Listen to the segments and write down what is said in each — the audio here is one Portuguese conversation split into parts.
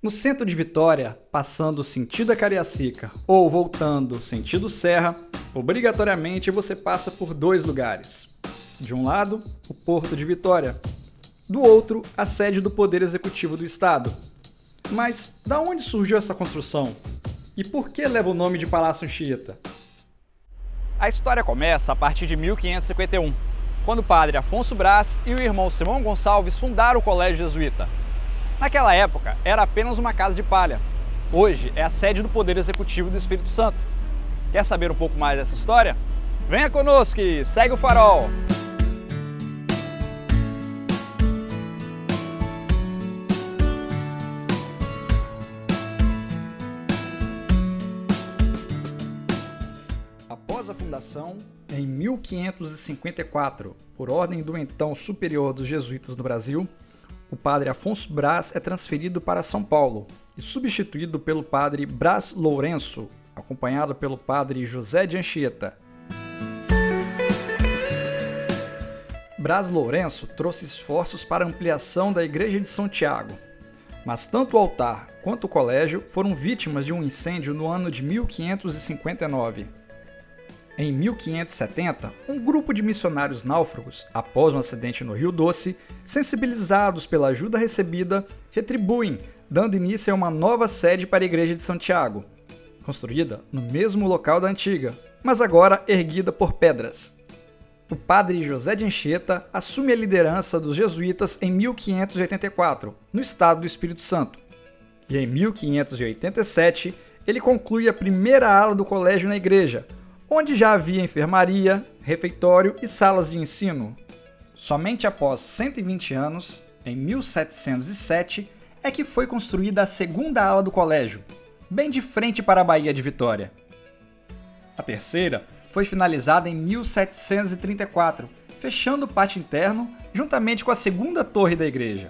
No centro de Vitória, passando sentido Cariacica ou voltando sentido Serra, obrigatoriamente você passa por dois lugares. De um lado, o Porto de Vitória. Do outro, a sede do Poder Executivo do Estado. Mas, da onde surgiu essa construção? E por que leva o nome de Palácio Anchieta? A história começa a partir de 1551, quando o padre Afonso Brás e o irmão Simão Gonçalves fundaram o Colégio Jesuíta. Naquela época, era apenas uma casa de palha. Hoje é a sede do Poder Executivo do Espírito Santo. Quer saber um pouco mais dessa história? Venha conosco e segue o farol! Após a fundação, em 1554, por ordem do então superior dos jesuítas do Brasil, o padre Afonso Brás é transferido para São Paulo e substituído pelo padre Brás Lourenço, acompanhado pelo padre José de Anchieta. Brás Lourenço trouxe esforços para a ampliação da Igreja de São Tiago, mas tanto o altar quanto o colégio foram vítimas de um incêndio no ano de 1559. Em 1570, um grupo de missionários náufragos, após um acidente no Rio Doce, sensibilizados pela ajuda recebida, retribuem, dando início a uma nova sede para a Igreja de Santiago, construída no mesmo local da antiga, mas agora erguida por pedras. O padre José de Anchieta assume a liderança dos jesuítas em 1584, no estado do Espírito Santo. E em 1587, ele conclui a primeira ala do colégio na igreja, onde já havia enfermaria, refeitório e salas de ensino. Somente após 120 anos, em 1707, é que foi construída a segunda ala do colégio, bem de frente para a Baía de Vitória. A terceira foi finalizada em 1734, fechando o pátio interno juntamente com a segunda torre da igreja.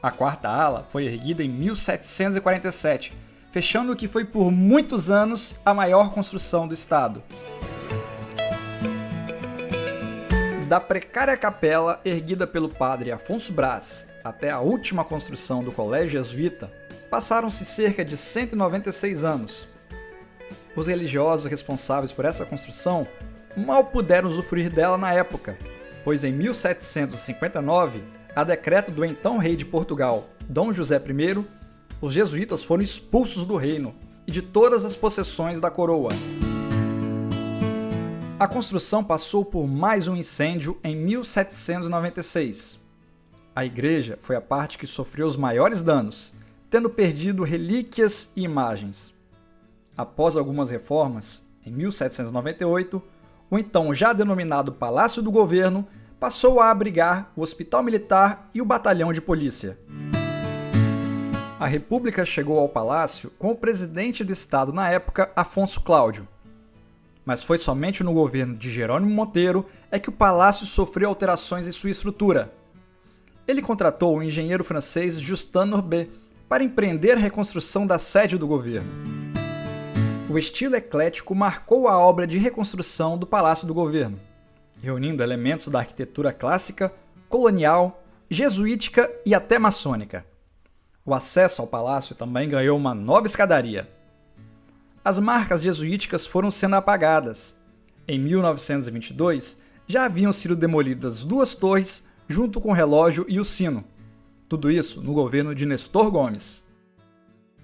A quarta ala foi erguida em 1747, fechando o que foi por muitos anos a maior construção do estado. Da precária capela erguida pelo padre Afonso Brás até a última construção do Colégio Jesuíta, passaram-se cerca de 196 anos. Os religiosos responsáveis por essa construção mal puderam usufruir dela na época, pois em 1759, a decreto do então rei de Portugal, Dom José I, os jesuítas foram expulsos do reino e de todas as possessões da coroa. A construção passou por mais um incêndio em 1796. A igreja foi a parte que sofreu os maiores danos, tendo perdido relíquias e imagens. Após algumas reformas, em 1798, o então já denominado Palácio do Governo passou a abrigar o Hospital Militar e o Batalhão de Polícia. A República chegou ao palácio com o presidente do estado na época, Afonso Cláudio. Mas foi somente no governo de Jerônimo Monteiro é que o palácio sofreu alterações em sua estrutura. Ele contratou o engenheiro francês Justin Courbet para empreender a reconstrução da sede do governo. O estilo eclético marcou a obra de reconstrução do Palácio do Governo, reunindo elementos da arquitetura clássica, colonial, jesuítica e até maçônica. O acesso ao palácio também ganhou uma nova escadaria. As marcas jesuíticas foram sendo apagadas. Em 1922, já haviam sido demolidas duas torres, junto com o relógio e o sino. Tudo isso no governo de Nestor Gomes.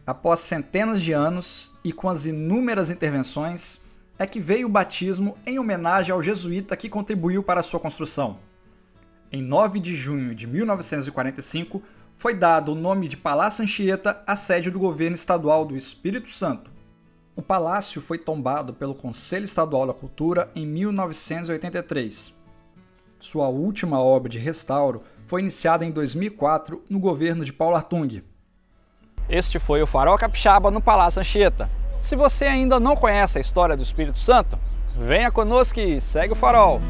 Após centenas de anos e com as inúmeras intervenções, é que veio o batismo em homenagem ao jesuíta que contribuiu para a sua construção. Em 9 de junho de 1945, foi dado o nome de Palácio Anchieta à sede do governo estadual do Espírito Santo. O palácio foi tombado pelo Conselho Estadual da Cultura em 1983. Sua última obra de restauro foi iniciada em 2004 no governo de Paulo Artung. Este foi o Farol Capixaba no Palácio Anchieta. Se você ainda não conhece a história do Espírito Santo, venha conosco e segue o farol!